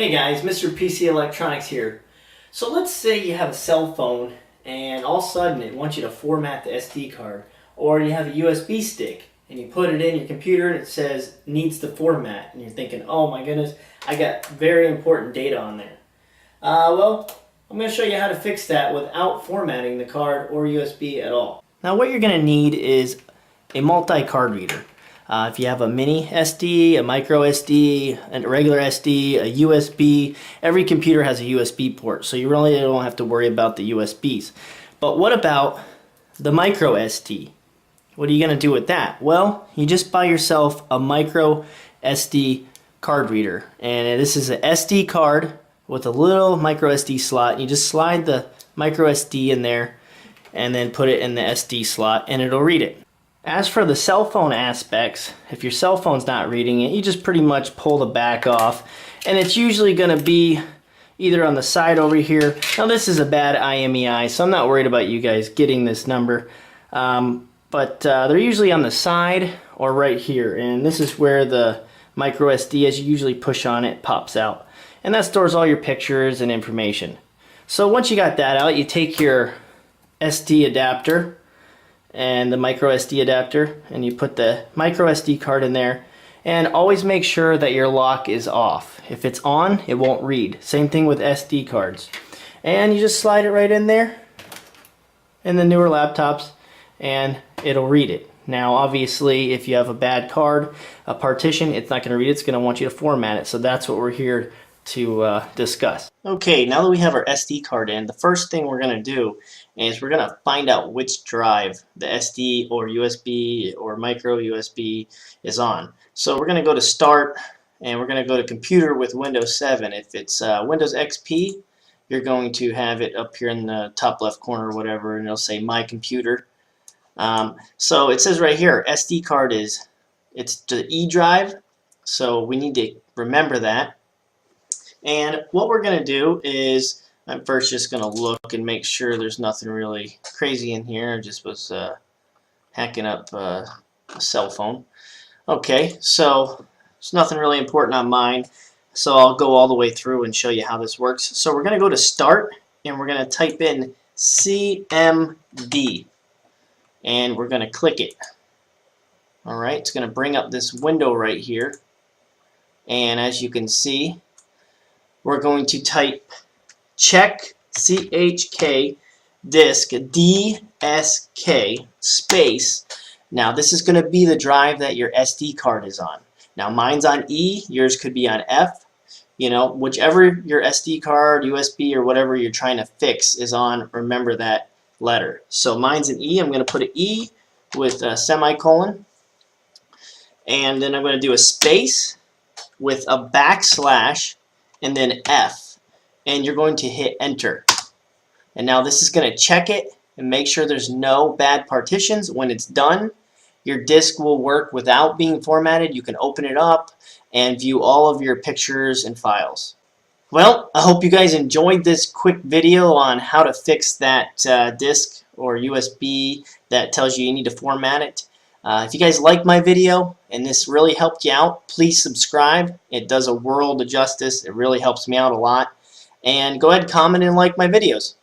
Hey guys, Mr. PC Electronics here. So let's say you have a cell phone and all of a sudden it wants you to format the SD card, or you have a USB stick and you put it in your computer and it says needs to format, and you're thinking, oh my goodness, I got very important data on there. Well, I'm going to show you how to fix that without formatting the card or USB at all. Now what you're going to need is a multi-card reader. If you have a mini SD, a micro SD, a regular SD, a USB, every computer has a USB port, so you really don't have to worry about the USBs. But what about the micro SD? What are you going to do with that? Well, you just buy yourself a micro SD card reader, and this is an SD card with a little micro SD slot. You just slide the micro SD in there and then put it in the SD slot and it'll read it. As for the cell phone aspects, if your cell phone's not reading it, you just pretty much pull the back off, and it's usually going to be either on the side over here. Now this is a bad IMEI, so I'm not worried about you guys getting this number, but they're usually on the side or right here, and this is where the micro SD, as you usually push on it, pops out, and that stores all your pictures and information. So once you got that out, you take your SD adapter and the micro SD adapter, and you put the micro SD card in there, and always make sure that your lock is off. If it's on, it won't read. Same thing with SD cards. And you just slide it right in there in the newer laptops and it'll read it. Now obviously if you have a bad card, a partition, it's not going to read it, it's going to want you to format it. So that's what we're here to discuss. Okay, now that we have our SD card in, the first thing we're going to do is we're going to find out which drive the SD or USB or micro USB is on. So we're going to go to Start, and we're going to go to Computer with Windows 7. If it's Windows XP, you're going to have it up here in the top left corner or whatever, and it'll say My Computer. So it says right here, SD card it's the E drive, so we need to remember that. And what we're going to do is, I'm first just going to look and make sure there's nothing really crazy in here. I just was hacking up a cell phone. Okay, so there's nothing really important on mine, so I'll go all the way through and show you how this works. So we're going to go to Start, and we're going to type in CMD, and we're going to click it. Alright, it's going to bring up this window right here, and as you can see, we're going to type check CHK disk DSK space. Now this is going to be the drive that your SD card is on. Now mine's on E, yours could be on F. You know, whichever your SD card, USB, or whatever you're trying to fix is on, remember that letter. So mine's an E. I'm going to put an E with a semicolon, and then I'm going to do a space with a backslash and then F, and you're going to hit enter. And now this is going to check it and make sure there's no bad partitions. When it's done, your disk will work without being formatted. You can open it up and view all of your pictures and files. Well, I hope you guys enjoyed this quick video on how to fix that disk or USB that tells you need to format it. If you guys like my video and this really helped you out, please subscribe. It does a world of justice. It really helps me out a lot. And go ahead, comment, and like my videos.